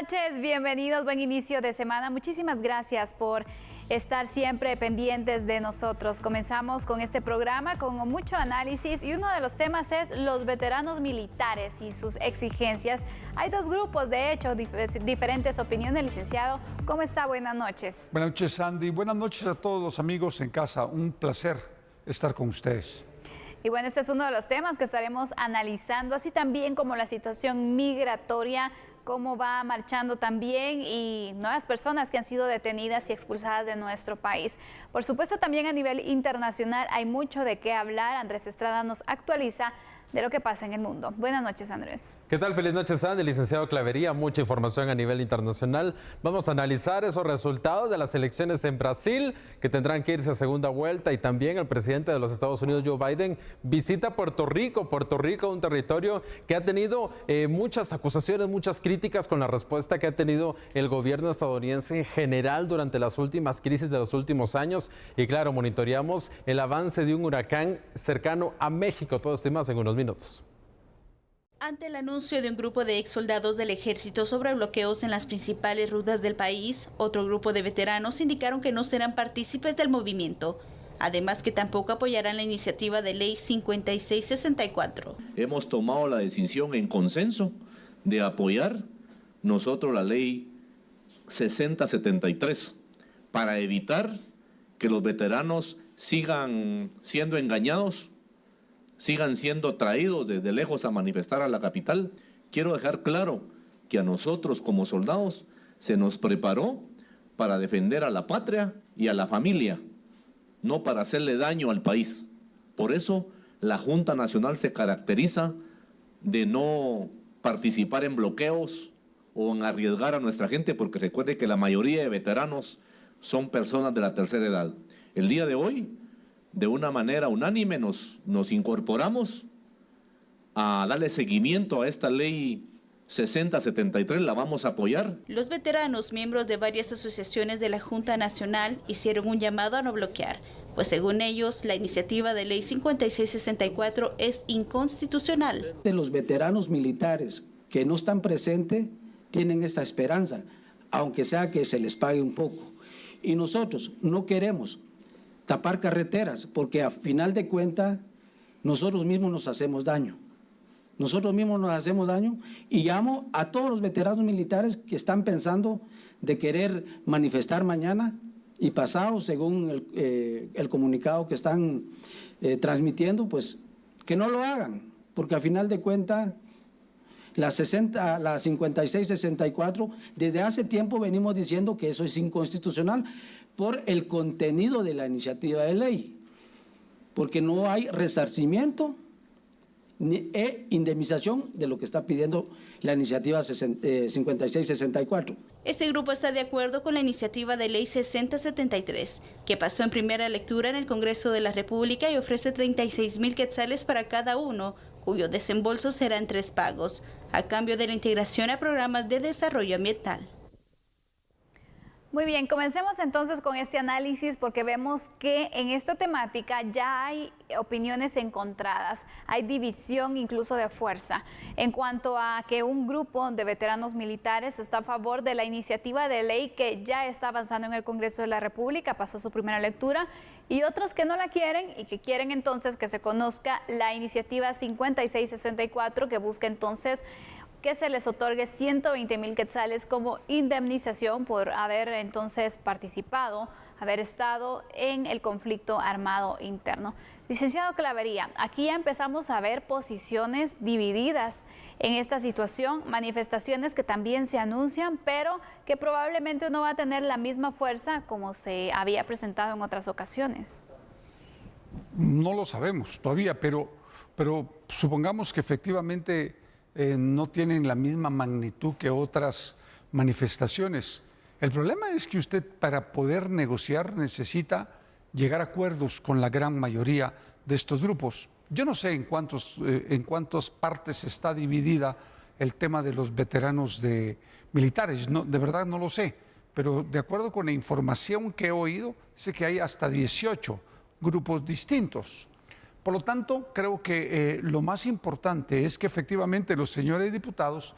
noches, bienvenidos, buen inicio de semana. Muchísimas gracias por estar siempre pendientes de nosotros. Comenzamos con este programa con mucho análisis y uno de los temas es los veteranos militares y sus exigencias. Hay dos grupos, de hecho, diferentes opiniones. Licenciado, ¿cómo está? Buenas noches. Buenas noches, Sandy. Buenas noches a todos los amigos en casa. Un placer estar con ustedes. Y bueno, este es uno de los temas que estaremos analizando, así también como la situación migratoria, cómo va marchando también y nuevas personas que han sido detenidas y expulsadas de nuestro país. Por supuesto, también a nivel internacional hay mucho de qué hablar. Andrés Estrada nos actualiza de lo que pasa en el mundo. Buenas noches, Andrés. ¿Qué tal? Feliz noche, Sandy. Licenciado Clavería, mucha información a nivel internacional. Vamos a analizar esos resultados de las elecciones en Brasil, que tendrán que irse a segunda vuelta, y también el presidente de los Estados Unidos, Joe Biden, visita Puerto Rico. Puerto Rico, un territorio que ha tenido muchas acusaciones, muchas críticas con la respuesta que ha tenido el gobierno estadounidense en general durante las últimas crisis de los últimos años. Y claro, monitoreamos el avance de un huracán cercano a México. Todo esto y más en unos minutos. Ante el anuncio de un grupo de ex soldados del ejército sobre bloqueos en las principales rutas del país, otro grupo de veteranos indicaron que no serán partícipes del movimiento. Además, que tampoco apoyarán la iniciativa de ley 5664. Hemos tomado la decisión en consenso de apoyar nosotros la ley 6073 para evitar que los veteranos sigan siendo engañados, sigan siendo traídos desde lejos a manifestar a la capital. Quiero dejar claro que a nosotros como soldados se nos preparó para defender a la patria y a la familia, no para hacerle daño al país. Por eso la Junta Nacional se caracteriza de no participar en bloqueos o en arriesgar a nuestra gente, porque recuerde que la mayoría de veteranos son personas de la tercera edad. El día de hoy, de una manera unánime, nos incorporamos a darle seguimiento a esta ley 6073, la vamos a apoyar. Los veteranos, miembros de varias asociaciones de la Junta Nacional, hicieron un llamado a no bloquear, pues según ellos, la iniciativa de ley 5664 es inconstitucional. De los veteranos militares que no están presentes tienen esa esperanza, aunque sea que se les pague un poco. Y nosotros no queremos tapar carreteras, porque a final de cuentas nosotros mismos nos hacemos daño. Nosotros mismos nos hacemos daño, y llamo a todos los veteranos militares que están pensando de querer manifestar mañana y pasado, según el comunicado que están transmitiendo, pues que no lo hagan, porque a final de cuentas la 5664, desde hace tiempo venimos diciendo que eso es inconstitucional por el contenido de la iniciativa de ley, porque no hay resarcimiento e indemnización de lo que está pidiendo la iniciativa 5664. Este grupo está de acuerdo con la iniciativa de ley 6073, que pasó en primera lectura en el Congreso de la República y ofrece 36,000 quetzales para cada uno, cuyo desembolso será en 3 pagos, a cambio de la integración a programas de desarrollo ambiental. Muy bien, comencemos entonces con este análisis, porque vemos que en esta temática ya hay opiniones encontradas, hay división incluso de fuerza en cuanto a que un grupo de veteranos militares está a favor de la iniciativa de ley que ya está avanzando en el Congreso de la República, pasó su primera lectura, y otros que no la quieren y que quieren entonces que se conozca la iniciativa 5664, que busca entonces que se les otorgue 120,000 quetzales como indemnización por haber entonces participado, haber estado en el conflicto armado interno. Licenciado Clavería, aquí ya empezamos a ver posiciones divididas en esta situación, manifestaciones que también se anuncian, pero que probablemente no va a tener la misma fuerza como se había presentado en otras ocasiones. No lo sabemos todavía, pero supongamos que efectivamente no tienen la misma magnitud que otras manifestaciones. El problema es que usted, para poder negociar, necesita llegar a acuerdos con la gran mayoría de estos grupos. Yo no sé en cuántas partes está dividida el tema de los veteranos militares, no, de verdad no lo sé, pero de acuerdo con la información que he oído, sé que hay hasta 18 grupos distintos. Por lo tanto, creo que lo más importante es que efectivamente los señores diputados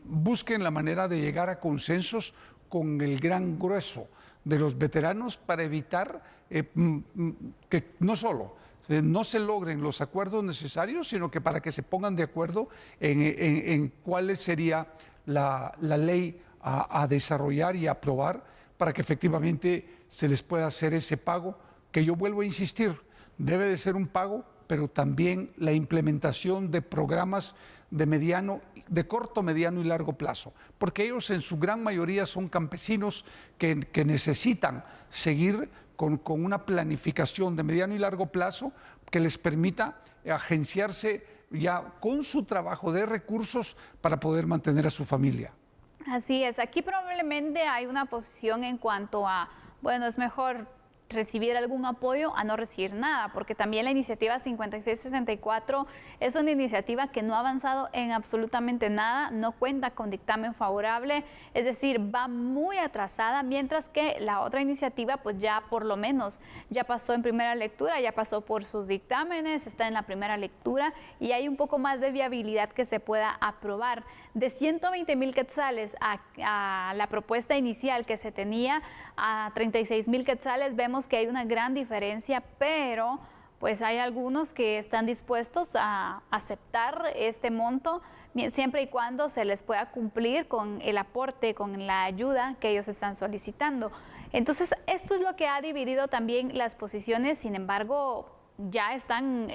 busquen la manera de llegar a consensos con el gran grueso de los veteranos para evitar que no solo no se logren los acuerdos necesarios, sino que para que se pongan de acuerdo en cuál sería la ley a desarrollar y aprobar para que efectivamente se les pueda hacer ese pago, que yo vuelvo a insistir, debe de ser un pago, pero también la implementación de programas de corto, mediano y largo plazo, porque ellos en su gran mayoría son campesinos que necesitan seguir con una planificación de mediano y largo plazo que les permita agenciarse ya con su trabajo de recursos para poder mantener a su familia. Así es, aquí probablemente hay una posición en cuanto a, bueno, es mejor recibir algún apoyo a no recibir nada, porque también la iniciativa 5664 es una iniciativa que no ha avanzado en absolutamente nada, no cuenta con dictamen favorable, es decir, va muy atrasada, mientras que la otra iniciativa pues ya por lo menos ya pasó en primera lectura, ya pasó por sus dictámenes, está en la primera lectura y hay un poco más de viabilidad que se pueda aprobar. De 120,000 quetzales a la propuesta inicial que se tenía a 36,000 quetzales, vemos que hay una gran diferencia, pero pues hay algunos que están dispuestos a aceptar este monto siempre y cuando se les pueda cumplir con el aporte, con la ayuda que ellos están solicitando. Entonces, esto es lo que ha dividido también las posiciones, sin embargo, ya están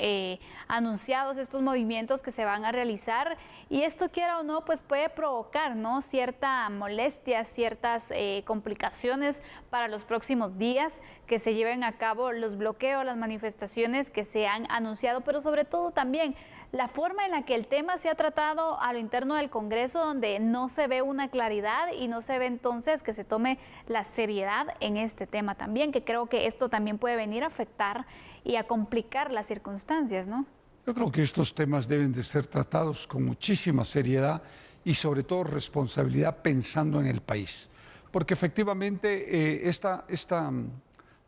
anunciados estos movimientos que se van a realizar y esto, quiera o no, pues puede provocar, ¿no?, cierta molestia, ciertas complicaciones para los próximos días que se lleven a cabo los bloqueos, las manifestaciones que se han anunciado, pero sobre todo también la forma en la que el tema se ha tratado a lo interno del Congreso, donde no se ve una claridad y no se ve entonces que se tome la seriedad en este tema también, que creo que esto también puede venir a afectar y a complicar las circunstancias, ¿no? Yo creo que estos temas deben de ser tratados con muchísima seriedad y sobre todo responsabilidad pensando en el país, porque efectivamente esta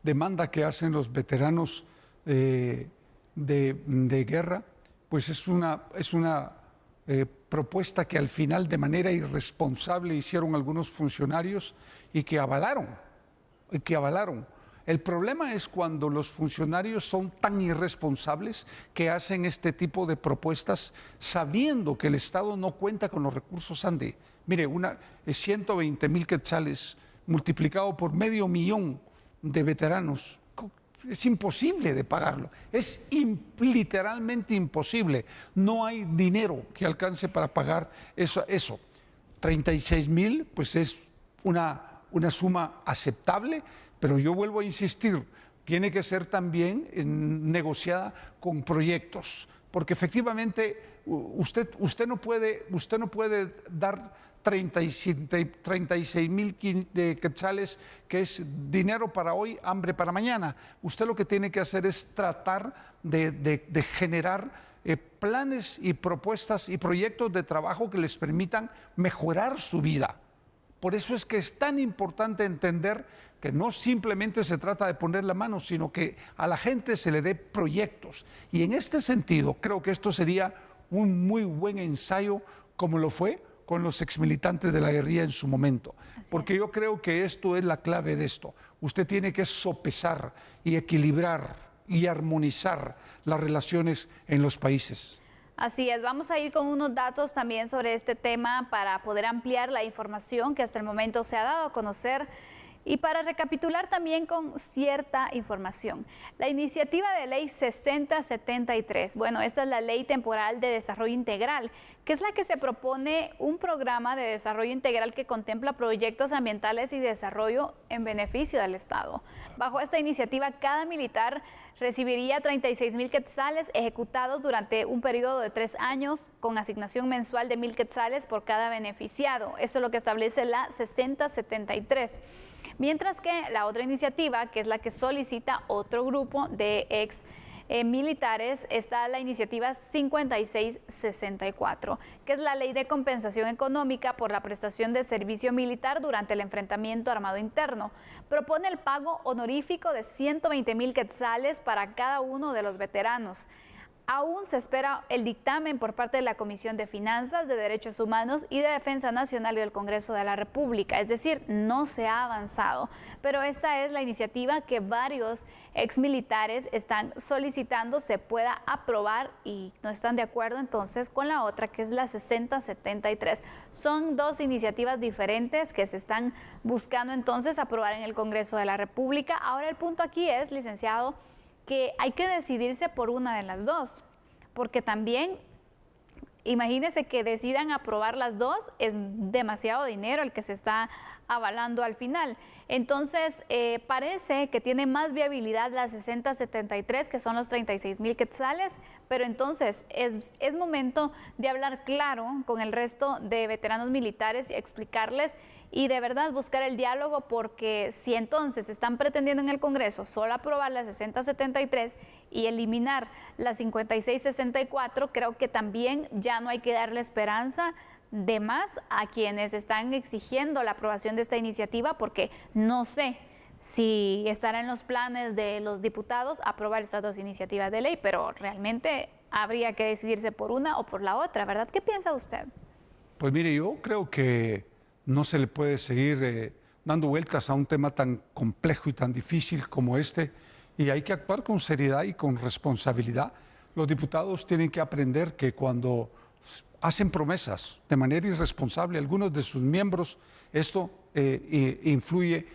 demanda que hacen los veteranos de guerra, pues es una propuesta que al final de manera irresponsable hicieron algunos funcionarios y que avalaron. El problema es cuando los funcionarios son tan irresponsables que hacen este tipo de propuestas sabiendo que el Estado no cuenta con los recursos ande. Mire, 120,000 quetzales multiplicado por 500,000 de veteranos. Es imposible de pagarlo, es literalmente imposible. No hay dinero que alcance para pagar eso. 36,000, pues es una suma aceptable, pero yo vuelvo a insistir, tiene que ser también negociada con proyectos, porque efectivamente usted no puede dar 36,000 quetzales, que es dinero para hoy, hambre para mañana. Usted lo que tiene que hacer es tratar de generar planes y propuestas y proyectos de trabajo que les permitan mejorar su vida. Por eso es que es tan importante entender que no simplemente se trata de poner la mano, sino que a la gente se le dé proyectos. Y en este sentido, creo que esto sería un muy buen ensayo, como lo fue con los exmilitantes de la guerrilla en su momento. Porque yo creo que esto es la clave de esto. Usted tiene que sopesar y equilibrar y armonizar las relaciones en los países. Así es, vamos a ir con unos datos también sobre este tema para poder ampliar la información que hasta el momento se ha dado a conocer y para recapitular también con cierta información. La iniciativa de ley 6073, bueno, esta es la Ley Temporal de Desarrollo Integral, que es la que se propone un programa de desarrollo integral que contempla proyectos ambientales y desarrollo en beneficio del Estado. Bajo esta iniciativa, cada militar recibiría 36,000 quetzales ejecutados durante un periodo de 3 años con asignación mensual de 1,000 quetzales por cada beneficiado. Eso es lo que establece la 6073. Mientras que la otra iniciativa, que es la que solicita otro grupo de ex militares está la iniciativa 5664, que es la ley de compensación económica por la prestación de servicio militar durante el enfrentamiento armado interno. Propone el pago honorífico de 120,000 quetzales para cada uno de los veteranos. Aún se espera el dictamen por parte de la Comisión de Finanzas, de Derechos Humanos y de Defensa Nacional y del Congreso de la República, es decir, no se ha avanzado. Pero esta es la iniciativa que varios exmilitares están solicitando se pueda aprobar y no están de acuerdo entonces con la otra, que es la 6073. Son dos iniciativas diferentes que se están buscando entonces aprobar en el Congreso de la República. Ahora el punto aquí es, licenciado, que hay que decidirse por una de las dos, porque también, imagínense que decidan aprobar las dos, es demasiado dinero el que se está avalando al final. Entonces, parece que tiene más viabilidad la 6073, que son los 36,000 quetzales, pero entonces es momento de hablar claro con el resto de veteranos militares y explicarles y de verdad buscar el diálogo, porque si entonces están pretendiendo en el Congreso solo aprobar la 6073 y eliminar la 5664, creo que también ya no hay que darle esperanza de más a quienes están exigiendo la aprobación de esta iniciativa, porque no sé si estará en los planes de los diputados aprobar esas dos iniciativas de ley, pero realmente habría que decidirse por una o por la otra, ¿verdad? ¿Qué piensa usted? Pues mire, yo creo que no se le puede seguir dando vueltas a un tema tan complejo y tan difícil como este, y hay que actuar con seriedad y con responsabilidad. Los diputados tienen que aprender que cuando hacen promesas de manera irresponsable algunos de sus miembros, esto influye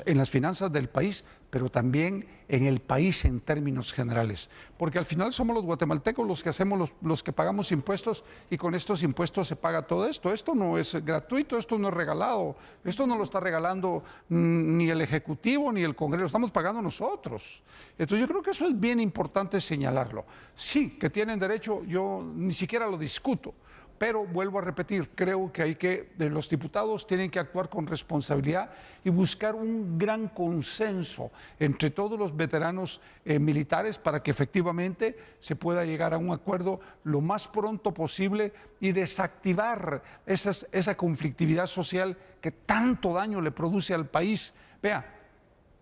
en las finanzas del país, pero también en el país en términos generales. Porque al final somos los guatemaltecos los que hacemos, los que pagamos impuestos, y con estos impuestos se paga todo esto. Esto no es gratuito, esto no es regalado, esto no lo está regalando ni el Ejecutivo ni el Congreso, estamos pagando nosotros. Entonces yo creo que eso es bien importante señalarlo. Sí, que tienen derecho, yo ni siquiera lo discuto. Pero vuelvo a repetir, creo que los diputados tienen que actuar con responsabilidad y buscar un gran consenso entre todos los veteranos militares para que efectivamente se pueda llegar a un acuerdo lo más pronto posible y desactivar esa conflictividad social que tanto daño le produce al país. Vea,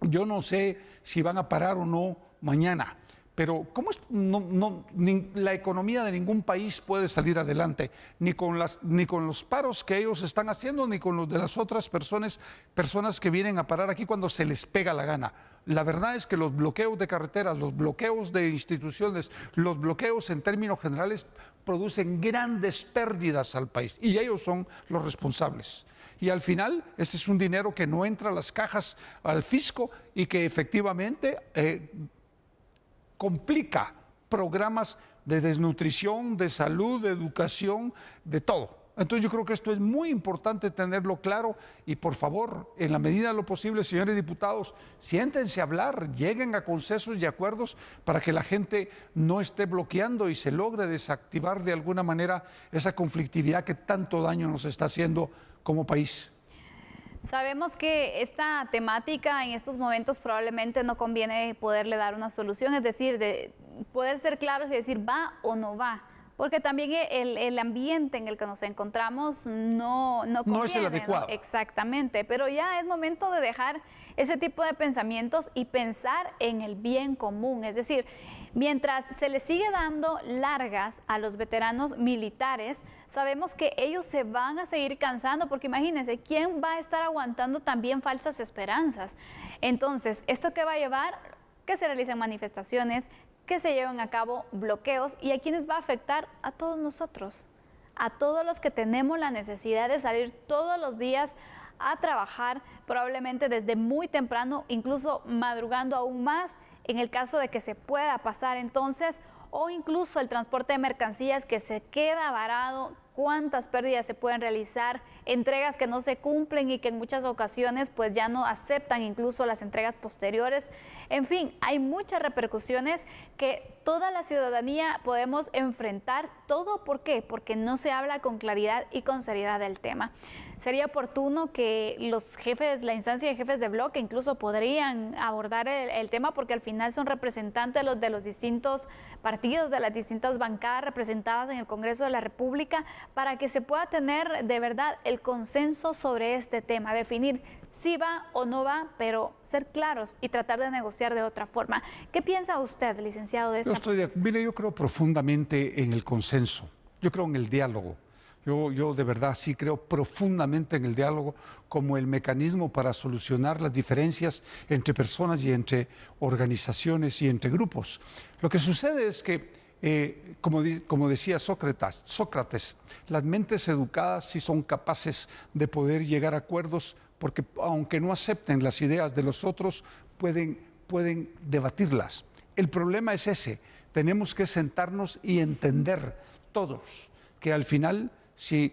yo no sé si van a parar o no mañana, pero ¿cómo es? La economía de ningún país puede salir adelante, ni con los paros que ellos están haciendo, ni con los de las otras personas que vienen a parar aquí cuando se les pega la gana. La verdad es que los bloqueos de carreteras, los bloqueos de instituciones, los bloqueos en términos generales producen grandes pérdidas al país, y ellos son los responsables. Y al final, este es un dinero que no entra a las cajas, al fisco, y que efectivamente complica programas de desnutrición, de salud, de educación, de todo. Entonces yo creo que esto es muy importante tenerlo claro, y por favor, en la medida de lo posible, señores diputados, siéntense a hablar, lleguen a consensos y acuerdos para que la gente no esté bloqueando y se logre desactivar de alguna manera esa conflictividad que tanto daño nos está haciendo como país. Sabemos que esta temática en estos momentos probablemente no conviene poderle dar una solución, es decir, de poder ser claros y decir va o no va, porque también el ambiente en el que nos encontramos no es el adecuado. ¿No? Exactamente, pero ya es momento de dejar ese tipo de pensamientos y pensar en el bien común, es decir, mientras se les sigue dando largas a los veteranos militares, sabemos que ellos se van a seguir cansando, porque imagínense, ¿quién va a estar aguantando también falsas esperanzas? Entonces, ¿esto qué va a llevar? Que se realicen manifestaciones, que se lleven a cabo bloqueos, y a quienes va a afectar a todos nosotros, a todos los que tenemos la necesidad de salir todos los días a trabajar, probablemente desde muy temprano, incluso madrugando aún más, en el caso de que se pueda pasar entonces, o incluso el transporte de mercancías que se queda varado, cuántas pérdidas se pueden realizar, entregas que no se cumplen y que en muchas ocasiones pues ya no aceptan incluso las entregas posteriores. En fin, hay muchas repercusiones que toda la ciudadanía podemos enfrentar. ¿Todo por qué? Porque no se habla con claridad y con seriedad del tema. sería oportuno que los jefes, la instancia de jefes de bloque incluso podrían abordar el tema, porque al final son representantes de los distintos partidos, de las distintas bancadas representadas en el Congreso de la República, para que se pueda tener de verdad el consenso sobre este tema, definir si va o no va, pero ser claros y tratar de negociar de otra forma. ¿Qué piensa usted, licenciado, de esta? Mire, yo creo profundamente en el consenso, yo creo en el diálogo. Yo de verdad sí creo profundamente en el diálogo como el mecanismo para solucionar las diferencias entre personas y entre organizaciones y entre grupos. Lo que sucede es que, como decía Sócrates, las mentes educadas sí son capaces de poder llegar a acuerdos, porque aunque no acepten las ideas de los otros, pueden debatirlas. El problema es ese, tenemos que sentarnos y entender todos que al final, si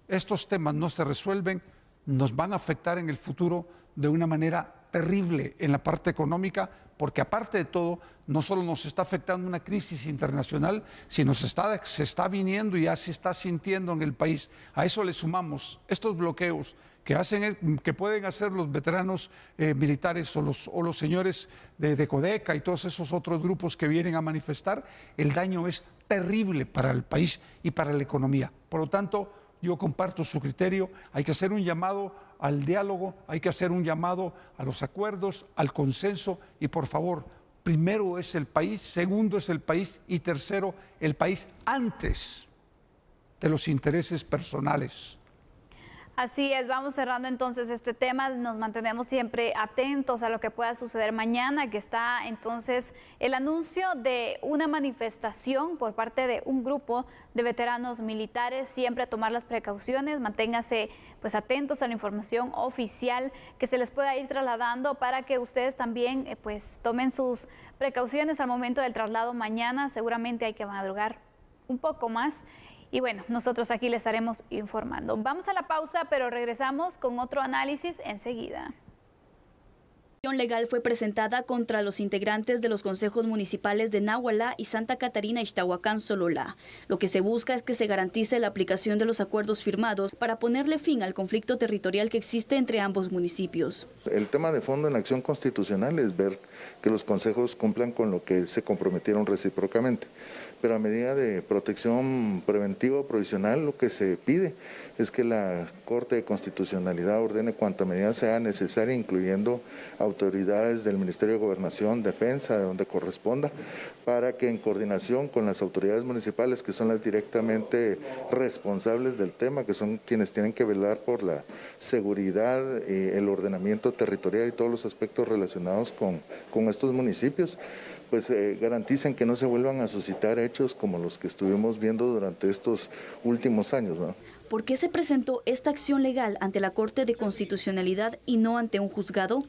estos temas no se resuelven, nos van a afectar en el futuro de una manera terrible en la parte económica, porque aparte de todo, no solo nos está afectando una crisis internacional, sino se está viniendo y ya se está sintiendo en el país. A eso le sumamos estos bloqueos que pueden hacer los veteranos militares o los señores de Codeca y todos esos otros grupos que vienen a manifestar. El daño es terrible para el país y para la economía. Por lo tanto, yo comparto su criterio, hay que hacer un llamado al diálogo, hay que hacer un llamado a los acuerdos, al consenso y, por favor, primero es el país, segundo es el país y tercero el país antes de los intereses personales. Así es, vamos cerrando entonces este tema, nos mantenemos siempre atentos a lo que pueda suceder mañana, que está entonces el anuncio de una manifestación por parte de un grupo de veteranos militares, siempre a tomar las precauciones, manténgase pues atentos a la información oficial que se les pueda ir trasladando para que ustedes también pues tomen sus precauciones al momento del traslado mañana, seguramente hay que madrugar un poco más. Y bueno, nosotros aquí les estaremos informando. Vamos a la pausa, pero regresamos con otro análisis enseguida. La acción legal fue presentada contra los integrantes de los consejos municipales de Nahualá y Santa Catarina Ixtahuacán Sololá. Lo que se busca es que se garantice la aplicación de los acuerdos firmados para ponerle fin al conflicto territorial que existe entre ambos municipios. El tema de fondo en la acción constitucional es ver que los consejos cumplan con lo que se comprometieron recíprocamente. Pero a medida de protección preventiva o provisional, lo que se pide es que la Corte de Constitucionalidad ordene cuanta medida sea necesaria, incluyendo autoridades del Ministerio de Gobernación, Defensa, de donde corresponda, para que en coordinación con las autoridades municipales, que son las directamente responsables del tema, que son quienes tienen que velar por la seguridad, el ordenamiento territorial y todos los aspectos relacionados con estos municipios, pues garanticen que no se vuelvan a suscitar hechos como los que estuvimos viendo durante estos últimos años, ¿no? ¿Por qué se presentó esta acción legal ante la Corte de Constitucionalidad y no ante un juzgado?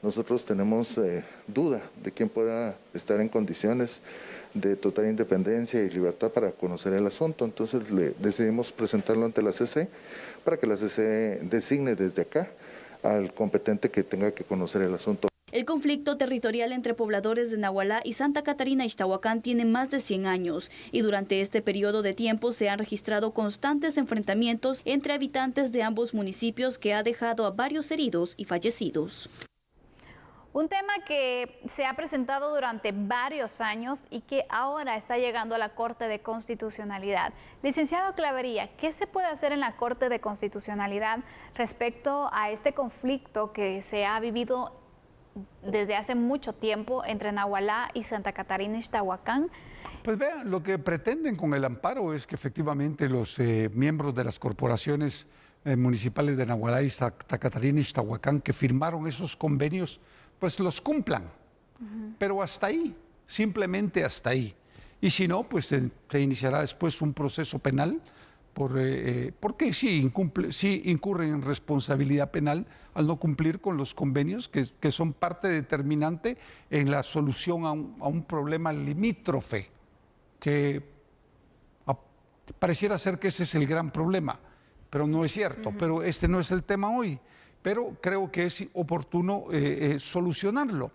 Nosotros tenemos duda de quién pueda estar en condiciones de total independencia y libertad para conocer el asunto. Entonces decidimos presentarlo ante la CC para que la CC designe desde acá al competente que tenga que conocer el asunto. El conflicto territorial entre pobladores de Nahualá y Santa Catarina Ixtahuacán tiene más de 100 años y durante este periodo de tiempo se han registrado constantes enfrentamientos entre habitantes de ambos municipios que ha dejado a varios heridos y fallecidos. Un tema que se ha presentado durante varios años y que ahora está llegando a la Corte de Constitucionalidad. Licenciado Clavería, ¿qué se puede hacer en la Corte de Constitucionalidad respecto a este conflicto que se ha vivido desde hace mucho tiempo entre Nahualá y Santa Catarina Ixtahuacán? Pues vean, lo que pretenden con el amparo es que efectivamente los miembros de las corporaciones municipales de Nahualá y Santa Catarina Ixtahuacán que firmaron esos convenios, pues los cumplan. Pero hasta ahí, simplemente hasta ahí. Y si no, pues se iniciará después un proceso penal porque sí incurren en responsabilidad penal al no cumplir con los convenios que son parte determinante en la solución a un problema limítrofe, que pareciera ser que ese es el gran problema, pero no es cierto, pero este no es el tema hoy, pero creo que es oportuno solucionarlo.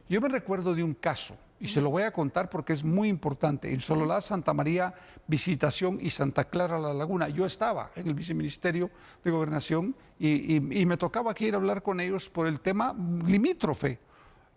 Yo me recuerdo de un caso Y se lo voy a contar porque es muy importante. En Sololá, Santa María, Visitación y Santa Clara La Laguna. Yo estaba en el Viceministerio de Gobernación y me tocaba aquí ir a hablar con ellos por el tema limítrofe.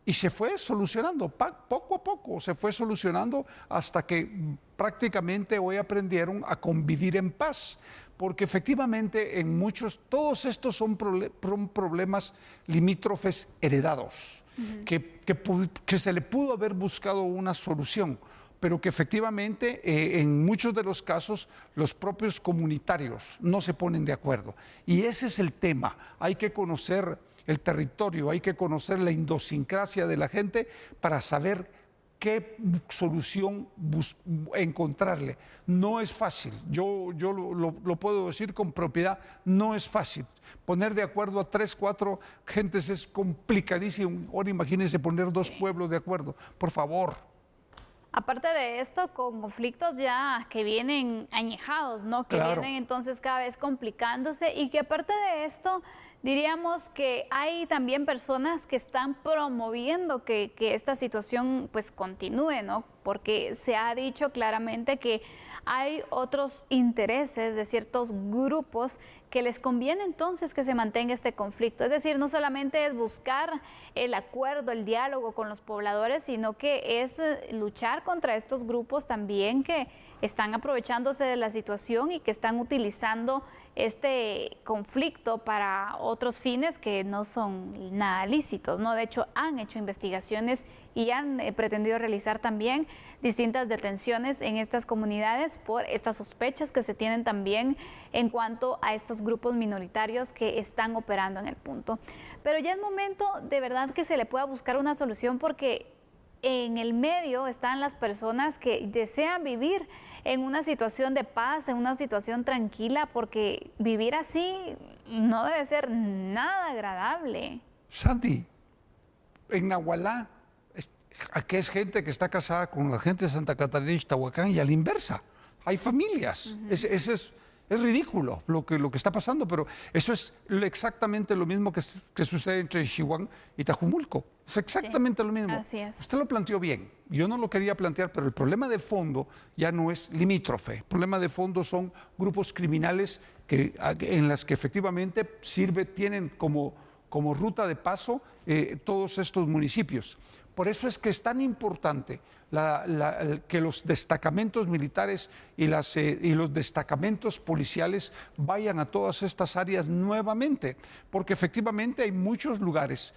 Y se fue solucionando, poco a poco, se fue solucionando hasta que prácticamente hoy aprendieron a convivir en paz. Porque efectivamente en muchos, todos estos son problemas limítrofes heredados. Que se le pudo haber buscado una solución, pero que efectivamente en muchos de los casos los propios comunitarios no se ponen de acuerdo. Y ese es el tema, hay que conocer el territorio, hay que conocer la idiosincrasia de la gente para saber qué solución encontrarle. No es fácil, yo lo puedo decir con propiedad, no es fácil. Poner de acuerdo a 3, 4 gentes es complicadísimo. Ahora imagínense poner 2 pueblos de acuerdo, por favor. Aparte de esto, con conflictos ya que vienen añejados, ¿no? Que vienen entonces cada vez complicándose y que aparte de esto, diríamos que hay también personas que están promoviendo que esta situación pues continúe, ¿no? Porque se ha dicho claramente que hay otros intereses de ciertos grupos que les conviene entonces que se mantenga este conflicto. Es decir, no solamente es buscar el acuerdo, el diálogo con los pobladores, sino que es luchar contra estos grupos también que están aprovechándose de la situación y que están utilizando este conflicto para otros fines que no son nada lícitos, ¿no? De hecho, han hecho investigaciones y han pretendido realizar también distintas detenciones en estas comunidades por estas sospechas que se tienen también en cuanto a estos grupos minoritarios que están operando en el punto. Pero ya es momento de verdad que se le pueda buscar una solución porque en el medio están las personas que desean vivir en una situación de paz, en una situación tranquila, porque vivir así no debe ser nada agradable. Sandy, en Nahualá, aquí es gente que está casada con la gente de Santa Catarina y Ixtahuacán y a la inversa. Hay familias. Es ridículo lo que está pasando, pero eso es exactamente lo mismo que sucede entre Xihuán y Tajumulco. Es exactamente lo mismo. Así es. Usted lo planteó bien. Yo no lo quería plantear, pero el problema de fondo ya no es limítrofe. El problema de fondo son grupos criminales en las que efectivamente tienen como ruta de paso todos estos municipios. Por eso es que es tan importante que los destacamentos militares y los destacamentos policiales vayan a todas estas áreas nuevamente, porque efectivamente hay muchos lugares,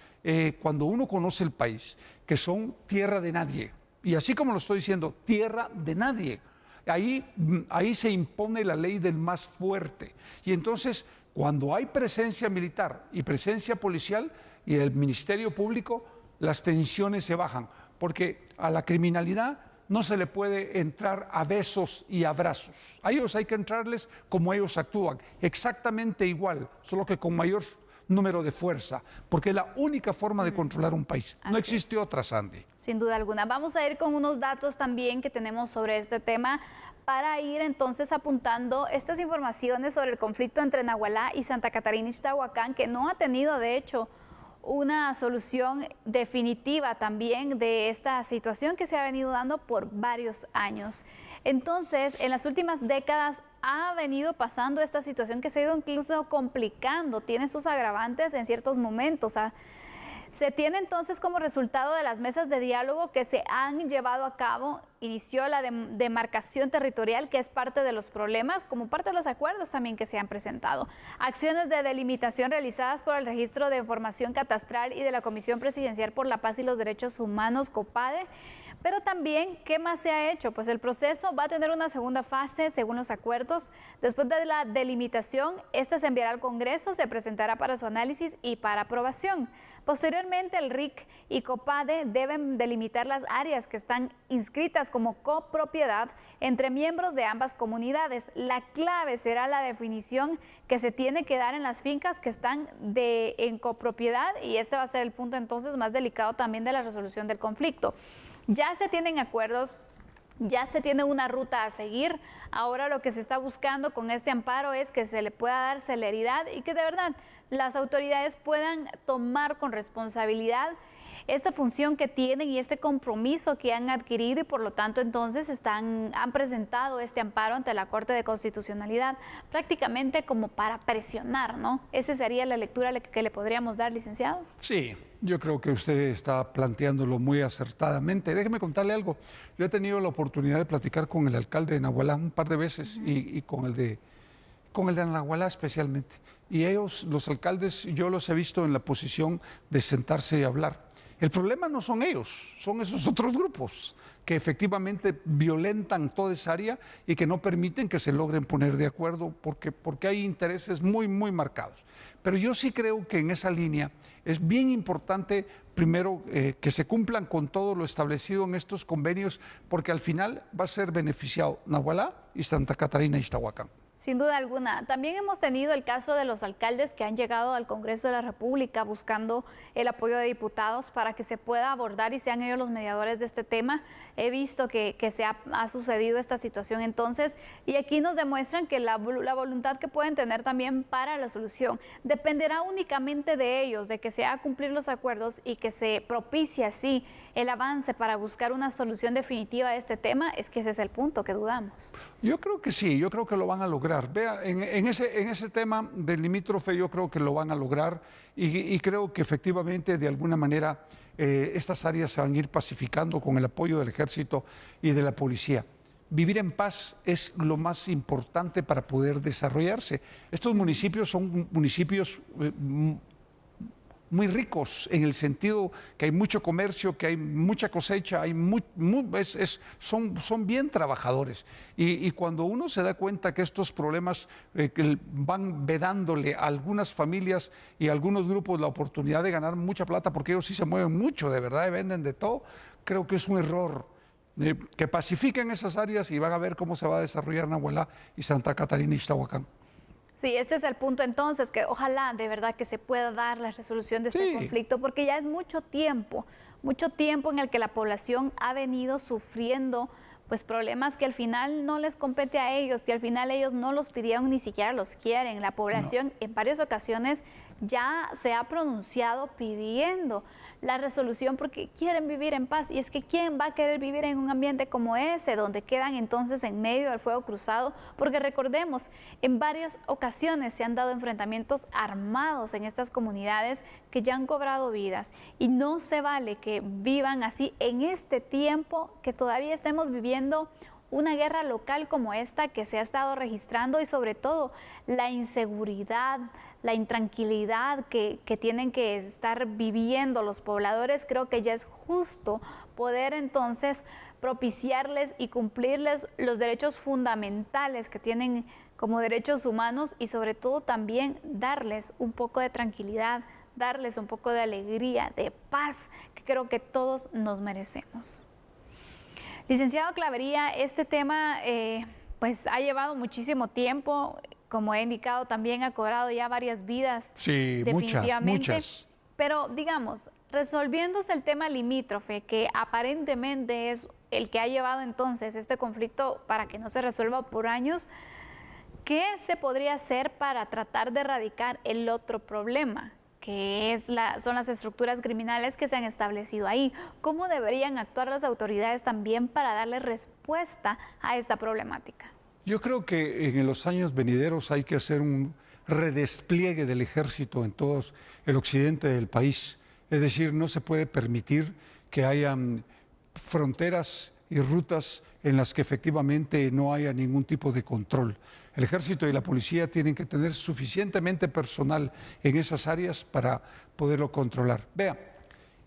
cuando uno conoce el país, que son tierra de nadie. Y así como lo estoy diciendo, tierra de nadie. Ahí se impone la ley del más fuerte. Y entonces, cuando hay presencia militar y presencia policial y el Ministerio Público, las tensiones se bajan, porque a la criminalidad no se le puede entrar a besos y abrazos. A ellos hay que entrarles como ellos actúan, exactamente igual, solo que con mayor número de fuerza, porque es la única forma de controlar un país. No existe otra, Sandy. Sin duda alguna. Vamos a ir con unos datos también que tenemos sobre este tema para ir entonces apuntando estas informaciones sobre el conflicto entre Nahualá y Santa Catarina Ixtahuacán, que no ha tenido, de hecho, una solución definitiva también de esta situación que se ha venido dando por varios años. Entonces, en las últimas décadas ha venido pasando esta situación que se ha ido incluso complicando, tiene sus agravantes en ciertos momentos. Se tiene entonces como resultado de las mesas de diálogo que se han llevado a cabo, inició la demarcación territorial, que es parte de los problemas, como parte de los acuerdos también que se han presentado. Acciones de delimitación realizadas por el Registro de Información Catastral y de la Comisión Presidencial por la Paz y los Derechos Humanos, COPADE. Pero también, ¿qué más se ha hecho? Pues el proceso va a tener una segunda fase según los acuerdos. Después de la delimitación, esta se enviará al Congreso, se presentará para su análisis y para aprobación. Posteriormente, el RIC y COPADE deben delimitar las áreas que están inscritas como copropiedad entre miembros de ambas comunidades. La clave será la definición que se tiene que dar en las fincas que están en copropiedad, y este va a ser el punto entonces más delicado también de la resolución del conflicto. Ya se tienen acuerdos, ya se tiene una ruta a seguir. Ahora lo que se está buscando con este amparo es que se le pueda dar celeridad y que de verdad las autoridades puedan tomar con responsabilidad esta función que tienen y este compromiso que han adquirido y por lo tanto entonces han presentado este amparo ante la Corte de Constitucionalidad prácticamente como para presionar, ¿no? Esa sería la lectura que le podríamos dar, licenciado. Sí, yo creo que usted está planteándolo muy acertadamente. Déjeme contarle algo. Yo he tenido la oportunidad de platicar con el alcalde de Nahualá un par de veces y con el de Nahualá especialmente. Y ellos, los alcaldes, yo los he visto en la posición de sentarse y hablar. El problema no son ellos, son esos otros grupos que efectivamente violentan toda esa área y que no permiten que se logren poner de acuerdo porque hay intereses muy, muy marcados. Pero yo sí creo que en esa línea es bien importante, primero, que se cumplan con todo lo establecido en estos convenios, porque al final va a ser beneficiado Nahualá y Santa Catarina y Ixtahuacán. Sin duda alguna. También hemos tenido el caso de los alcaldes que han llegado al Congreso de la República buscando el apoyo de diputados para que se pueda abordar y sean ellos los mediadores de este tema. He visto que ha sucedido esta situación entonces y aquí nos demuestran que la voluntad que pueden tener también para la solución dependerá únicamente de ellos, de que se haga cumplir los acuerdos y que se propicie así el avance para buscar una solución definitiva a este tema. Es que ese es el punto que dudamos. Yo creo que sí, yo creo que lo van a lograr. Vea, en ese tema del limítrofe yo creo que lo van a lograr y creo que efectivamente de alguna manera estas áreas se van a ir pacificando con el apoyo del ejército y de la policía. Vivir en paz es lo más importante para poder desarrollarse. Estos municipios son municipios muy ricos en el sentido que hay mucho comercio, que hay mucha cosecha, son bien trabajadores. Y cuando uno se da cuenta que estos problemas que van vedándole a algunas familias y a algunos grupos la oportunidad de ganar mucha plata, porque ellos sí se mueven mucho, de verdad, y venden de todo, creo que es un error. Que pacifiquen esas áreas y van a ver cómo se va a desarrollar Nahualá y Santa Catarina y Ixtahuacán. Sí, este es el punto entonces, que ojalá de verdad que se pueda dar la resolución de este conflicto, porque ya es mucho tiempo en el que la población ha venido sufriendo pues problemas que al final no les compete a ellos, que al final ellos no los pidieron ni siquiera los quieren. La población en varias ocasiones ya se ha pronunciado pidiendo la resolución porque quieren vivir en paz. Y es que ¿quién va a querer vivir en un ambiente como ese, donde quedan entonces en medio del fuego cruzado? Porque recordemos, en varias ocasiones se han dado enfrentamientos armados en estas comunidades que ya han cobrado vidas. Y no se vale que vivan así en este tiempo, que todavía estemos viviendo una guerra local como esta que se ha estado registrando y sobre todo la inseguridad, la intranquilidad que tienen que estar viviendo los pobladores. Creo que ya es justo poder entonces propiciarles y cumplirles los derechos fundamentales que tienen como derechos humanos y sobre todo también darles un poco de tranquilidad, darles un poco de alegría, de paz, que creo que todos nos merecemos. Licenciado Clavería, este tema pues ha llevado muchísimo tiempo, como he indicado también ha cobrado ya varias vidas. Sí, muchas. Pero digamos, resolviéndose el tema limítrofe, que aparentemente es el que ha llevado entonces este conflicto para que no se resuelva por años, ¿qué se podría hacer para tratar de erradicar el otro problema? Que son las estructuras criminales que se han establecido ahí. ¿Cómo deberían actuar las autoridades también para darle respuesta a esta problemática? Yo creo que en los años venideros hay que hacer un redespliegue del ejército en todo el occidente del país. Es decir, no se puede permitir que hayan fronteras y rutas en las que efectivamente no haya ningún tipo de control. El ejército y la policía tienen que tener suficientemente personal en esas áreas para poderlo controlar. Vea,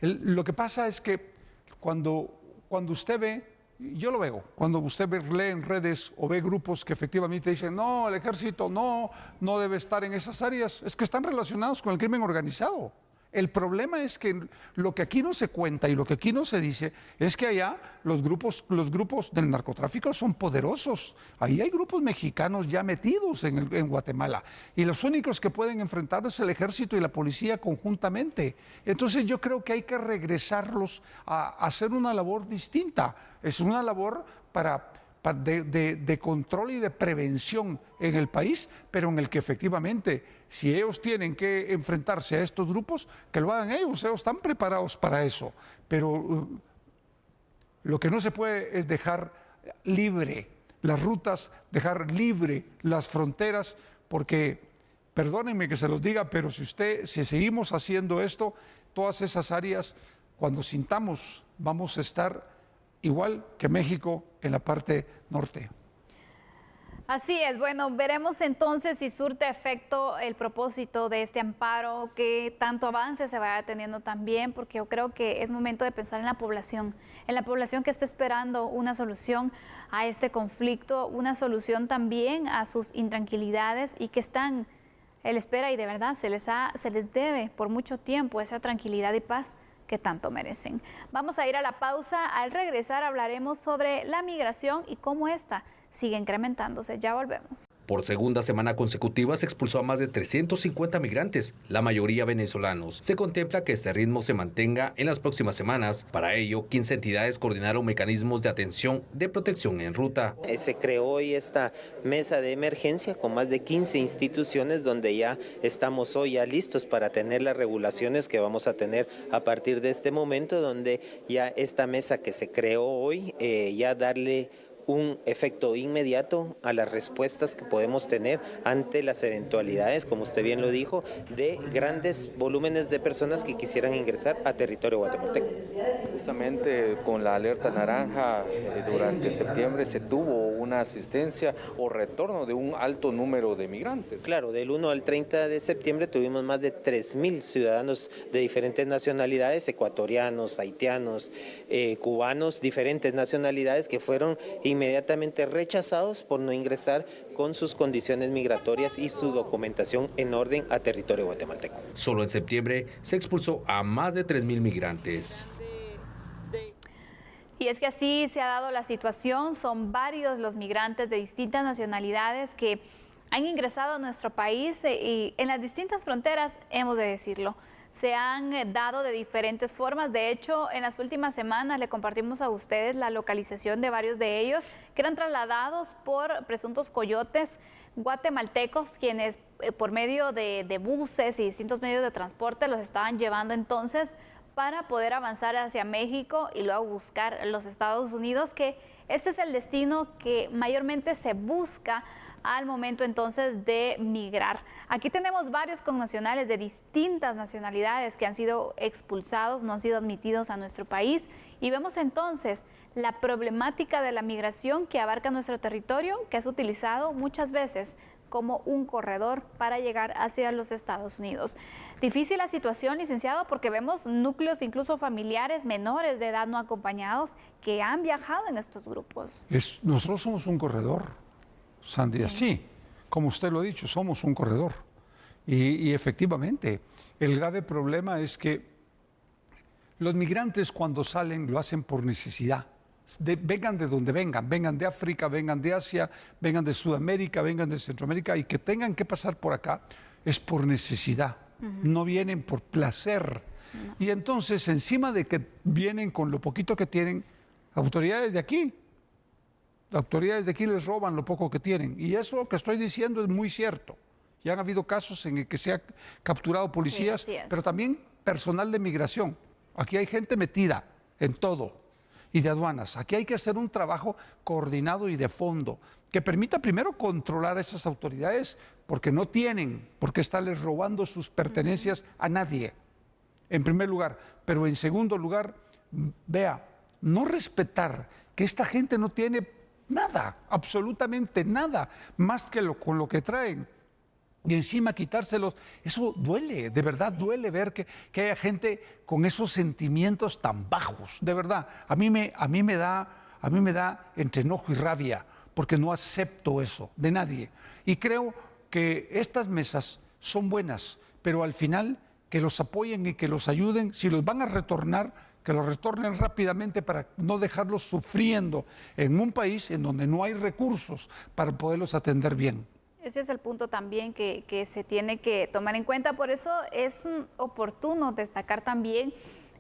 lo que pasa es que cuando usted ve, yo lo veo, cuando usted lee en redes o ve grupos que efectivamente dicen no, el ejército no debe estar en esas áreas, es que están relacionados con el crimen organizado. El problema es que lo que aquí no se cuenta y lo que aquí no se dice es que allá los grupos del narcotráfico son poderosos. Ahí hay grupos mexicanos ya metidos en Guatemala y los únicos que pueden enfrentar es el ejército y la policía conjuntamente. Entonces yo creo que hay que regresarlos a hacer una labor distinta. Es una labor para de control y de prevención en el país, pero en el que efectivamente, si ellos tienen que enfrentarse a estos grupos, que lo hagan ellos están preparados para eso. Pero lo que no se puede es dejar libre las rutas, dejar libre las fronteras, porque, perdónenme que se los diga, pero si seguimos haciendo esto, todas esas áreas, cuando sintamos, vamos a estar igual que México en la parte norte. Así es, bueno, veremos entonces si surte efecto el propósito de este amparo, que tanto avance se vaya teniendo también, porque yo creo que es momento de pensar en la población que está esperando una solución a este conflicto, una solución también a sus intranquilidades y que están en espera y de verdad se les debe por mucho tiempo esa tranquilidad y paz que tanto merecen. Vamos a ir a la pausa. Al regresar hablaremos sobre la migración y cómo esta sigue incrementándose. Ya volvemos. Por segunda semana consecutiva se expulsó a más de 350 migrantes, la mayoría venezolanos. Se contempla que este ritmo se mantenga en las próximas semanas. Para ello, 15 entidades coordinaron mecanismos de atención de protección en ruta. Se creó hoy esta mesa de emergencia con más de 15 instituciones donde ya estamos hoy ya listos para tener las regulaciones que vamos a tener a partir de este momento, donde ya esta mesa que se creó hoy, ya darle un efecto inmediato a las respuestas que podemos tener ante las eventualidades, como usted bien lo dijo, de grandes volúmenes de personas que quisieran ingresar a territorio guatemalteco. Justamente con la alerta naranja durante septiembre se tuvo una asistencia o retorno de un alto número de migrantes. Claro, del 1 al 30 de septiembre tuvimos más de 3.000 ciudadanos de diferentes nacionalidades, ecuatorianos, haitianos, cubanos, diferentes nacionalidades que fueron inmediatamente rechazados por no ingresar con sus condiciones migratorias y su documentación en orden a territorio guatemalteco. Solo en septiembre se expulsó a más de 3.000 migrantes. Y es que así se ha dado la situación, son varios los migrantes de distintas nacionalidades que han ingresado a nuestro país y en las distintas fronteras, hemos de decirlo, se han dado de diferentes formas. De hecho, en las últimas semanas le compartimos a ustedes la localización de varios de ellos que eran trasladados por presuntos coyotes guatemaltecos, quienes por medio de buses y distintos medios de transporte los estaban llevando entonces para poder avanzar hacia México y luego buscar los Estados Unidos, que este es el destino que mayormente se busca al momento entonces de migrar. Aquí tenemos varios connacionales de distintas nacionalidades que han sido expulsados, no han sido admitidos a nuestro país, y vemos entonces la problemática de la migración que abarca nuestro territorio, que es utilizado muchas veces como un corredor para llegar hacia los Estados Unidos. Difícil la situación, licenciado, porque vemos núcleos incluso familiares menores de edad no acompañados que han viajado en estos grupos. Nosotros somos un corredor, Sandy, sí, como usted lo ha dicho, somos un corredor. Y efectivamente, el grave problema es que los migrantes cuando salen lo hacen por necesidad. Vengan de donde vengan de África, vengan de Asia, vengan de Sudamérica, vengan de Centroamérica, y que tengan que pasar por acá es por necesidad, no vienen por placer. Y entonces, encima de que vienen con lo poquito que tienen, autoridades de aquí les roban lo poco que tienen. Y eso que estoy diciendo es muy cierto. Ya han habido casos en el que se ha capturado policías, sí, pero también personal de migración. Aquí hay gente metida en todo. Y de aduanas. Aquí hay que hacer un trabajo coordinado y de fondo que permita primero controlar a esas autoridades, porque no tienen por qué estarles robando sus pertenencias a nadie, en primer lugar. Pero en segundo lugar, vea, no respetar que esta gente no tiene nada, absolutamente nada, más que con lo que traen. Y encima quitárselos, eso duele, de verdad duele ver que haya gente con esos sentimientos tan bajos, de verdad. A mí me da entre enojo y rabia, porque no acepto eso de nadie. Y creo que estas mesas son buenas, pero al final que los apoyen y que los ayuden, si los van a retornar, que los retornen rápidamente para no dejarlos sufriendo en un país en donde no hay recursos para poderlos atender bien. Ese es el punto también que se tiene que tomar en cuenta. Por eso es oportuno destacar también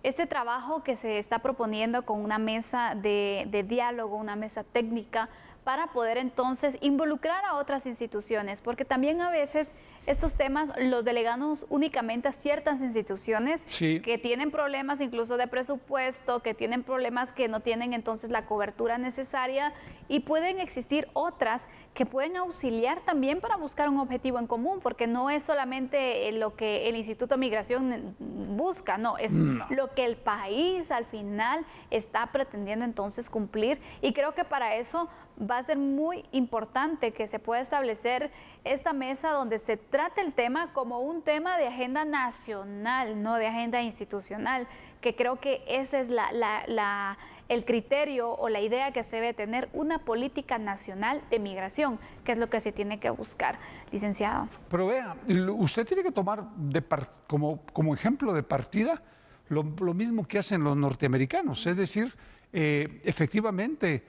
este trabajo que se está proponiendo con una mesa de diálogo, una mesa técnica para poder entonces involucrar a otras instituciones, porque también a veces estos temas los delegamos únicamente a ciertas instituciones que tienen problemas incluso de presupuesto, que tienen problemas que no tienen entonces la cobertura necesaria, y pueden existir otras que pueden auxiliar también para buscar un objetivo en común, porque no es solamente lo que el Instituto de Migración busca, no, es lo que el país al final está pretendiendo entonces cumplir, y creo que para eso va a ser muy importante que se pueda establecer esta mesa donde se trate el tema como un tema de agenda nacional, no de agenda institucional, que creo que ese es el criterio o la idea que se debe tener, una política nacional de migración, que es lo que se tiene que buscar, licenciado. Pero vea, usted tiene que tomar como ejemplo de partida lo mismo que hacen los norteamericanos, es decir, efectivamente,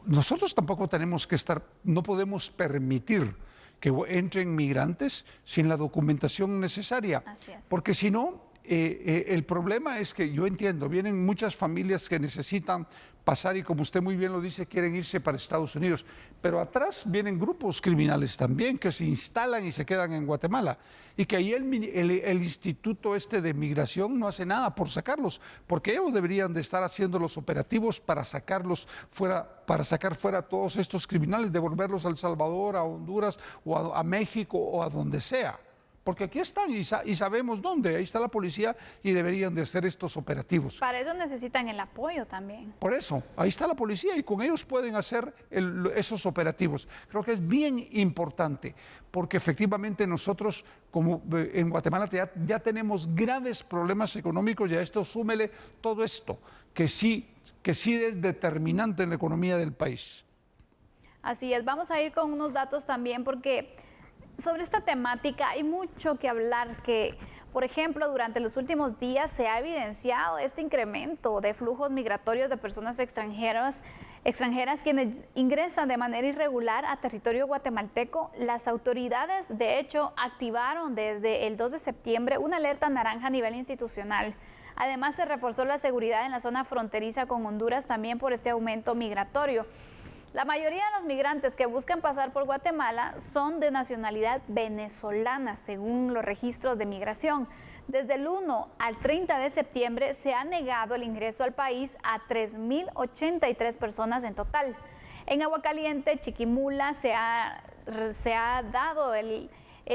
nosotros tampoco tenemos que no podemos permitir que entren migrantes sin la documentación necesaria, porque si no, el problema es que yo entiendo, vienen muchas familias que necesitan pasar y, como usted muy bien lo dice, quieren irse para Estados Unidos, pero atrás vienen grupos criminales también que se instalan y se quedan en Guatemala, y que ahí el Instituto de Migración no hace nada por sacarlos, porque ellos deberían de estar haciendo los operativos para sacarlos fuera, para sacar fuera a todos estos criminales, devolverlos a El Salvador, a Honduras o a México o a donde sea. Porque aquí están y sabemos dónde, ahí está la policía y deberían de hacer estos operativos. Para eso necesitan el apoyo también. Por eso, ahí está la policía y con ellos pueden hacer esos operativos. Creo que es bien importante, porque efectivamente nosotros, como en Guatemala, ya tenemos graves problemas económicos, y a esto súmele todo esto, que sí es determinante en la economía del país. Así es, vamos a ir con unos datos también, porque sobre esta temática hay mucho que hablar, que, por ejemplo, durante los últimos días se ha evidenciado este incremento de flujos migratorios de personas extranjeras quienes ingresan de manera irregular a territorio guatemalteco. Las autoridades, de hecho, activaron desde el 2 de septiembre una alerta naranja a nivel institucional. Además, se reforzó la seguridad en la zona fronteriza con Honduras también por este aumento migratorio. La mayoría de los migrantes que buscan pasar por Guatemala son de nacionalidad venezolana, según los registros de migración. Desde el 1 al 30 de septiembre se ha negado el ingreso al país a 3.083 personas en total. En Aguacaliente, Chiquimula, se ha dado el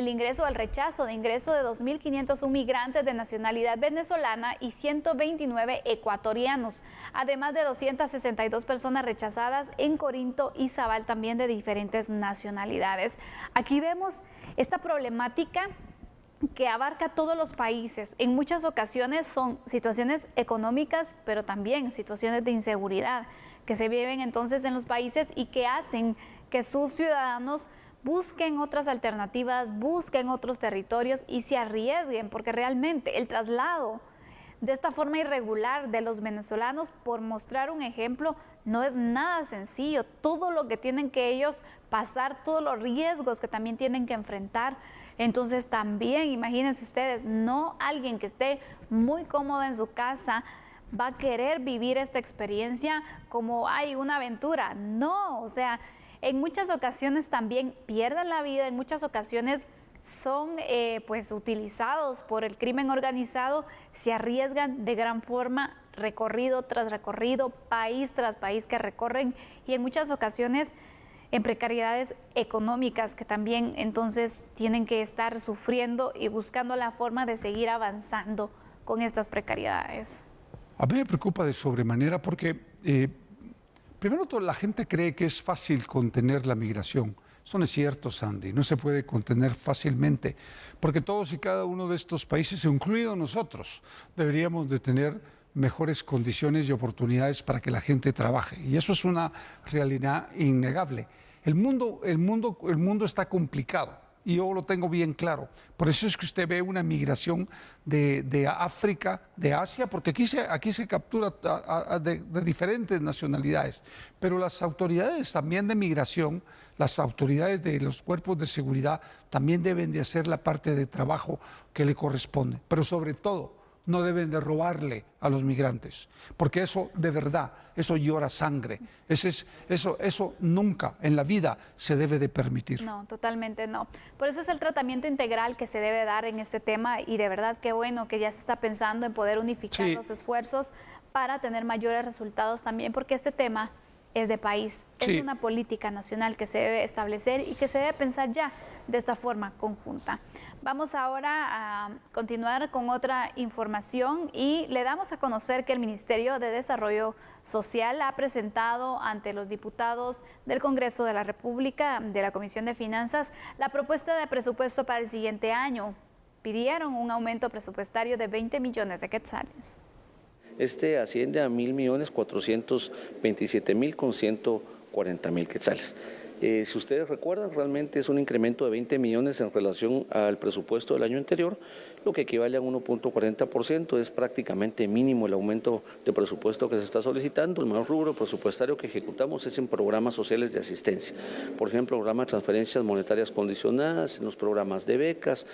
ingreso al rechazo de ingreso de 2.501 migrantes de nacionalidad venezolana y 129 ecuatorianos, además de 262 personas rechazadas en Corinto y Zabal, también de diferentes nacionalidades. Aquí vemos esta problemática que abarca todos los países. En muchas ocasiones son situaciones económicas, pero también situaciones de inseguridad que se viven entonces en los países y que hacen que sus ciudadanos busquen otras alternativas, busquen otros territorios y se arriesguen, porque realmente el traslado de esta forma irregular de los venezolanos, por mostrar un ejemplo, no es nada sencillo. Todo lo que tienen que ellos pasar, todos los riesgos que también tienen que enfrentar. Entonces también, imagínense ustedes, no alguien que esté muy cómodo en su casa va a querer vivir esta experiencia como hay una aventura. No, o sea, en muchas ocasiones también pierden la vida, en muchas ocasiones son pues utilizados por el crimen organizado, se arriesgan de gran forma, recorrido tras recorrido, país tras país que recorren, y en muchas ocasiones en precariedades económicas que también entonces tienen que estar sufriendo y buscando la forma de seguir avanzando con estas precariedades. A mí me preocupa de sobremanera porque primero todo, la gente cree que es fácil contener la migración. Eso no es cierto, Sandy, no se puede contener fácilmente, porque todos y cada uno de estos países, incluidos nosotros, deberíamos de tener mejores condiciones y oportunidades para que la gente trabaje. Y eso es una realidad innegable. El mundo está complicado y yo lo tengo bien claro. Por eso es que usted ve una migración de África, de Asia, porque aquí se captura de diferentes nacionalidades. Pero las autoridades también de migración, las autoridades de los cuerpos de seguridad también deben de hacer la parte de trabajo que le corresponde. Pero sobre todo, no deben de robarle a los migrantes, porque eso de verdad, eso llora sangre, eso nunca en la vida se debe de permitir. No, totalmente no. Por eso es el tratamiento integral que se debe dar en este tema y de verdad qué bueno que ya se está pensando en poder unificar los esfuerzos para tener mayores resultados también, porque este tema es de país, es una política nacional que se debe establecer y que se debe pensar ya de esta forma conjunta. Vamos ahora a continuar con otra información y le damos a conocer que el Ministerio de Desarrollo Social ha presentado ante los diputados del Congreso de la República, de la Comisión de Finanzas, la propuesta de presupuesto para el siguiente año. Pidieron un aumento presupuestario de 20 millones de quetzales. Este asciende a 1.427.000 con 140.000 quetzales. Si ustedes recuerdan, realmente es un incremento de 20 millones en relación al presupuesto del año anterior, lo que equivale a 1.40%, es prácticamente mínimo el aumento de presupuesto que se está solicitando. El mayor rubro presupuestario que ejecutamos es en programas sociales de asistencia, por ejemplo, programa de transferencias monetarias condicionadas, en los programas de becas,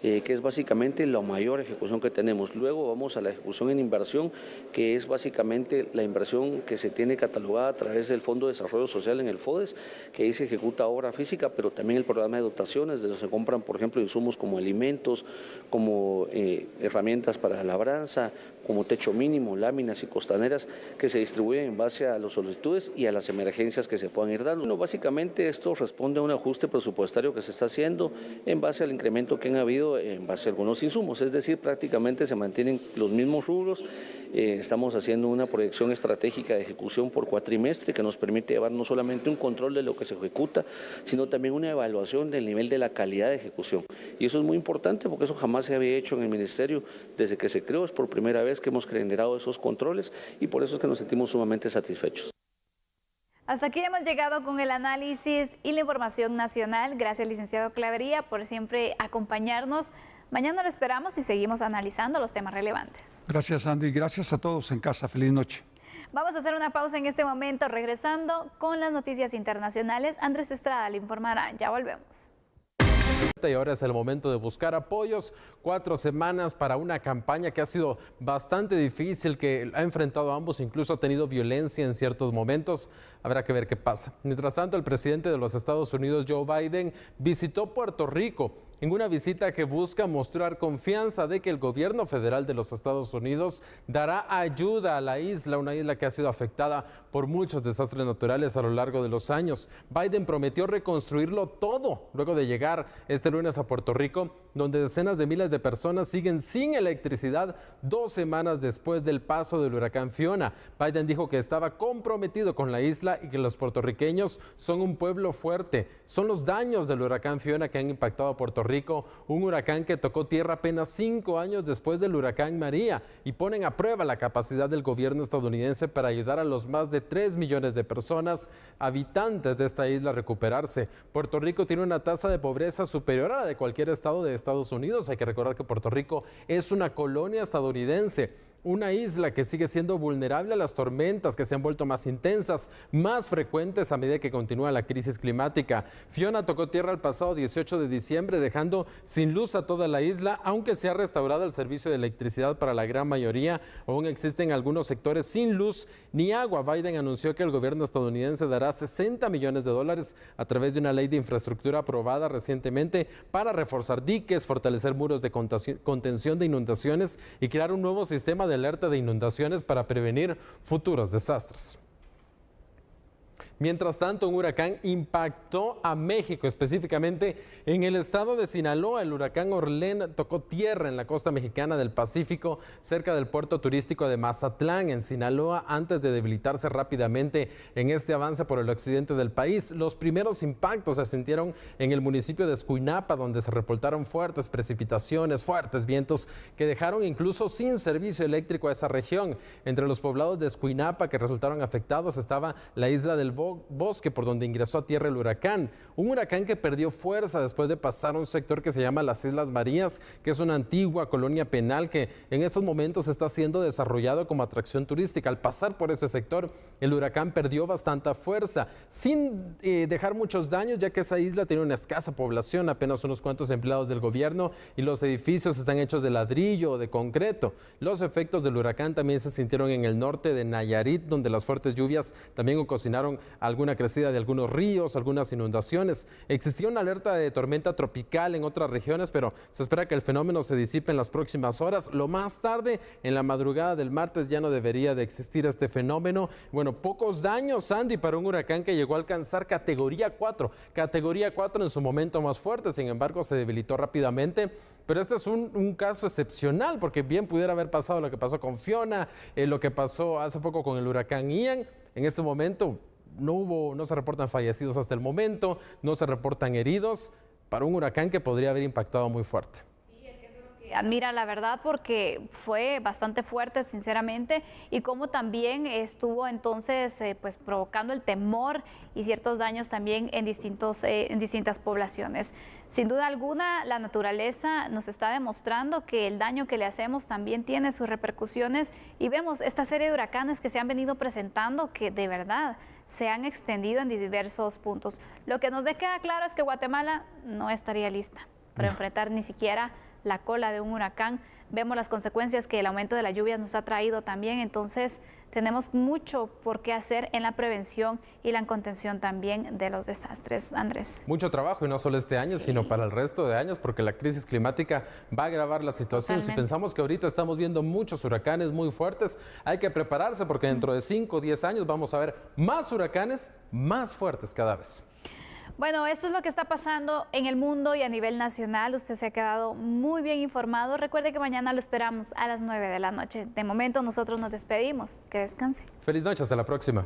que es básicamente la mayor ejecución que tenemos. Luego vamos a la ejecución en inversión, que es básicamente la inversión que se tiene catalogada a través del Fondo de Desarrollo Social en el FODES, que ahí se ejecuta obra física, pero también el programa de dotaciones, de donde se compran, por ejemplo, insumos como alimentos, como herramientas para la labranza, como techo mínimo, láminas y costaneras, que se distribuyen en base a las solicitudes y a las emergencias que se puedan ir dando. Bueno, básicamente esto responde a un ajuste presupuestario que se está haciendo en base al incremento que han habido en base a algunos insumos, es decir, prácticamente se mantienen los mismos rubros. Estamos haciendo una proyección estratégica de ejecución por cuatrimestre que nos permite llevar no solamente un control de lo que se ejecuta, sino también una evaluación del nivel de la calidad de ejecución. Y eso es muy importante porque eso jamás se había hecho en el Ministerio desde que se creó, es por primera vez que hemos generado esos controles y por eso es que nos sentimos sumamente satisfechos. Hasta aquí hemos llegado con el análisis y la información nacional. Gracias, licenciado Clavería, por siempre acompañarnos. Mañana lo esperamos y seguimos analizando los temas relevantes. Gracias, Andy. Gracias a todos en casa. Feliz noche. Vamos a hacer una pausa en este momento, regresando con las noticias internacionales. Andrés Estrada le informará. Ya volvemos. Y ahora es el momento de buscar apoyos. 4 semanas para una campaña que ha sido bastante difícil, que ha enfrentado a ambos, incluso ha tenido violencia en ciertos momentos. Habrá que ver qué pasa. Mientras tanto, el presidente de los Estados Unidos, Joe Biden, visitó Puerto Rico en una visita que busca mostrar confianza de que el gobierno federal de los Estados Unidos dará ayuda a la isla, una isla que ha sido afectada por muchos desastres naturales a lo largo de los años. Biden prometió reconstruirlo todo luego de llegar este lunes a Puerto Rico, donde decenas de miles de personas siguen sin electricidad 2 semanas después del paso del huracán Fiona. Biden dijo que estaba comprometido con la isla y que los puertorriqueños son un pueblo fuerte. Son los daños del huracán Fiona que han impactado a Puerto Rico, un huracán que tocó tierra apenas 5 años después del huracán María, y ponen a prueba la capacidad del gobierno estadounidense para ayudar a los más de 3 millones de personas habitantes de esta isla a recuperarse. Puerto Rico tiene una tasa de pobreza superior a la de cualquier estado de Estados Unidos. Hay que recordar que Puerto Rico es una colonia estadounidense. Una isla que sigue siendo vulnerable a las tormentas, que se han vuelto más intensas, más frecuentes a medida que continúa la crisis climática. Fiona tocó tierra el pasado 18 de diciembre, dejando sin luz a toda la isla. Aunque se ha restaurado el servicio de electricidad para la gran mayoría, aún existen algunos sectores sin luz ni agua. Biden anunció que el gobierno estadounidense dará $60 millones a través de una ley de infraestructura aprobada recientemente para reforzar diques, fortalecer muros de contención de inundaciones y crear un nuevo sistema de alerta de inundaciones para prevenir futuros desastres. Mientras tanto, un huracán impactó a México, específicamente en el estado de Sinaloa. El huracán Orlén tocó tierra en la costa mexicana del Pacífico, cerca del puerto turístico de Mazatlán, en Sinaloa, antes de debilitarse rápidamente en este avance por el occidente del país. Los primeros impactos se sintieron en el municipio de Escuinapa, donde se reportaron fuertes precipitaciones, fuertes vientos que dejaron incluso sin servicio eléctrico a esa región. Entre los poblados de Escuinapa que resultaron afectados estaba la isla del Bosque, bosque por donde ingresó a tierra el huracán. Un huracán que perdió fuerza después de pasar a un sector que se llama las Islas Marías, que es una antigua colonia penal que en estos momentos está siendo desarrollado como atracción turística. Al pasar por ese sector, el huracán perdió bastante fuerza, sin dejar muchos daños, ya que esa isla tiene una escasa población, apenas unos cuantos empleados del gobierno, y los edificios están hechos de ladrillo o de concreto. Los efectos del huracán también se sintieron en el norte de Nayarit, donde las fuertes lluvias también ocasionaron alguna crecida de algunos ríos, algunas inundaciones. Existía una alerta de tormenta tropical en otras regiones, pero se espera que el fenómeno se disipe en las próximas horas. Lo más tarde, en la madrugada del martes, ya no debería de existir este fenómeno. Bueno, pocos daños, Sandy, para un huracán que llegó a alcanzar categoría 4. Categoría 4 en su momento más fuerte, sin embargo, se debilitó rápidamente. Pero este es un caso excepcional, porque bien pudiera haber pasado lo que pasó con Fiona, lo que pasó hace poco con el huracán Ian. En este momento no se reportan fallecidos hasta el momento, no se reportan heridos para un huracán que podría haber impactado muy fuerte. Admira la verdad, porque fue bastante fuerte, sinceramente, y cómo también estuvo entonces pues provocando el temor y ciertos daños también en distintas poblaciones. Sin duda alguna, la naturaleza nos está demostrando que el daño que le hacemos también tiene sus repercusiones, y vemos esta serie de huracanes que se han venido presentando, que de verdad se han extendido en diversos puntos. Lo que nos queda claro es que Guatemala no estaría lista para enfrentar ni siquiera la cola de un huracán. Vemos las consecuencias que el aumento de las lluvias nos ha traído también, entonces tenemos mucho por qué hacer en la prevención y la contención también de los desastres. Andrés. Mucho trabajo, y no solo este año, sino para el resto de años, porque la crisis climática va a agravar la situación. Totalmente. Si pensamos que ahorita estamos viendo muchos huracanes muy fuertes, hay que prepararse, porque dentro de 5 o 10 años vamos a ver más huracanes más fuertes cada vez. Bueno, esto es lo que está pasando en el mundo y a nivel nacional. Usted se ha quedado muy bien informado. Recuerde que mañana lo esperamos a las 9 de la noche. De momento nosotros nos despedimos. Que descanse. Feliz noche, hasta la próxima.